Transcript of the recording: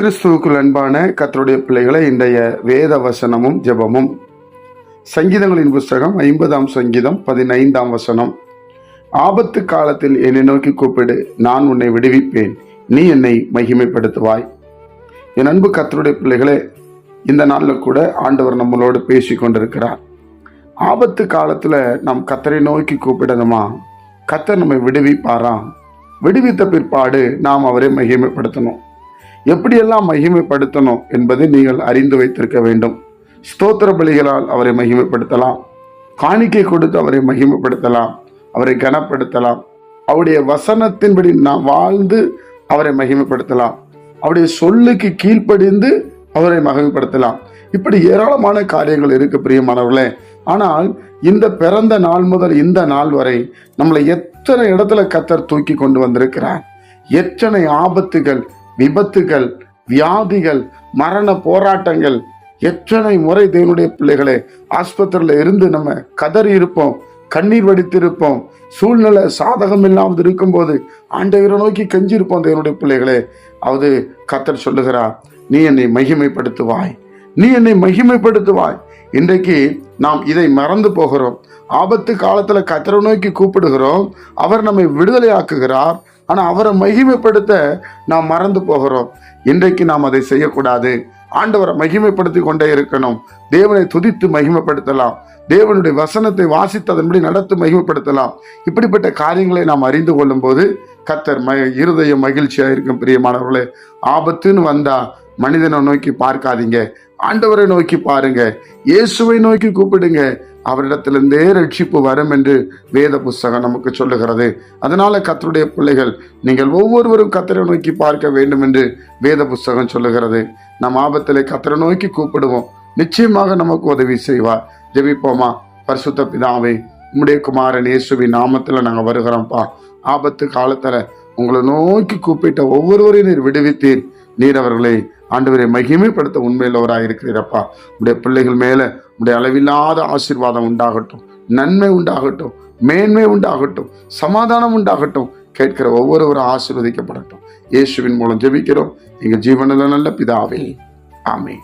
கிறிஸ்துவுக்குள் அன்பான கர்த்தருடைய பிள்ளைகளை, இன்றைய வேத வசனமும் ஜெபமும் சங்கீதங்களின் புஸ்தகம் 50ஆம் சங்கீதம் 15ஆம் வசனம். ஆபத்து காலத்தில் என்னை நோக்கி கூப்பிடு, நான் உன்னை விடுவிப்பேன், நீ என்னை மகிமைப்படுத்துவாய். என் அன்பு கர்த்தருடைய பிள்ளைகளே, இந்த நாளில் கூட ஆண்டவர் நம்மளோடு பேசி கொண்டிருக்கிறார். ஆபத்து காலத்தில் நாம் கர்த்தரை நோக்கி கூப்பிடணுமா? கர்த்தர் நம்மை விடுவிப்பாராம். விடுவித்த பிற்பாடு நாம் அவரை மகிமைப்படுத்தணும். எப்படியெல்லாம் மகிமைப்படுத்தணும் என்பதை நீங்கள் அறிந்து வைத்திருக்க வேண்டும். ஸ்தோத்திர பலிகளால் அவரை மகிமைப்படுத்தலாம், காணிக்கை கொடுத்து அவரை மகிமைப்படுத்தலாம், அவரை கனப்படுத்தலாம், அவருடைய வசனத்தின்படி நாம் வாழ்ந்து அவரை மகிமைப்படுத்தலாம், அவருடைய சொல்லுக்கு கீழ்ப்படிந்து அவரை மகிமைப்படுத்தலாம். இப்படி ஏராளமான காரியங்கள் இருக்கு பிரியமானவர்களே. ஆனால் இந்த பிறந்த நாள் முதல் இந்த நாள் வரை நம்மளை எத்தனை இடத்துல கர்த்தர் தூக்கி கொண்டு வந்திருக்கிறார். எத்தனை ஆபத்துகள், விபத்துகள், வியாதிகள், மரண போராட்டங்கள், எத்தனை முறை தேவனுடைய பிள்ளைகளே ஆஸ்பத்திரியில் இருந்து நம்ம கதறி இருப்போம், கண்ணீர் வடித்திருப்போம். சூழ்நிலை சாதகம் இல்லாமல் இருக்கும்போது ஆண்டவரை நோக்கி கெஞ்சிருப்போம் தேவனுடைய பிள்ளைகளே. அது கர்த்தர் சொல்லுகிறார், நீ என்னை மகிமைப்படுத்துவாய், நீ என்னை மகிமைப்படுத்துவாய். இன்றைக்கு நாம் இதை மறந்து போகிறோம். ஆபத்து காலத்தில் கர்த்தரை நோக்கி கூப்பிடுகிறோம், அவர் நம்மை விடுதலை ஆக்குகிறார். ஆனால் அவரை மகிமைப்படுத்த நாம் மறந்து போகிறோம். இன்றைக்கு நாம் அதை செய்யக்கூடாது. ஆண்டவரை மகிமைப்படுத்தி கொண்டே இருக்கணும். தேவனை துதித்து மகிமைப்படுத்தலாம், தேவனுடைய வசனத்தை வாசித்ததன்படி நடத்து மகிமைப்படுத்தலாம். இப்படிப்பட்ட காரியங்களை நாம் அறிந்து கொள்ளும் போது கர்த்தர் இருதய மகிழ்ச்சியாக இருக்கும். பிரியமானவர்களே, ஆபத்துன்னு வந்தா மனிதனை நோக்கி பார்க்காதீங்க, ஆண்டவரை நோக்கி பாருங்க, இயேசுவை நோக்கி கூப்பிடுங்க. அவரிடத்திலிருந்தே ரட்சிப்பு வரும் என்று வேத புஸ்தகம் நமக்கு சொல்லுகிறது. அதனால கர்த்தருடைய பிள்ளைகள், நீங்கள் ஒவ்வொருவரும் கர்த்தரை நோக்கி பார்க்க வேண்டும் என்று வேத புஸ்தகம் சொல்லுகிறது. நம் ஆபத்திலே கர்த்தரை நோக்கி கூப்பிடுவோம், நிச்சயமாக நமக்கு உதவி செய்வார். ஜெபிப்போமா? பரிசுத்த பிதாவே, உம்முடைய குமாரன் இயேசுவின் நாமத்தில் நாங்கள் வருகிறோம்ப்பா. ஆபத்து காலத்துல உங்களை நோக்கி கூப்பிட்ட ஒவ்வொருவரையும் நீர் விடுவித்தீர். நீர் அவர்களை ஆண்டவரை மகிமைப்படுத்த உண்மையுள்ளவராக இருக்கிறீரப்பா. உடைய பிள்ளைகள் மேல உடைய அளவில்லாத ஆசீர்வாதம் உண்டாகட்டும், நன்மை உண்டாகட்டும், மேன்மை உண்டாகட்டும், சமாதானம் உண்டாகட்டும். கேட்கிற ஒவ்வொருவரும் ஆசீர்வதிக்கப்படட்டும். இயேசுவின் மூலம் ஜெபிக்கிறோம் எங்கள் ஜீவனில் நல்ல பிதாவே, ஆமென்.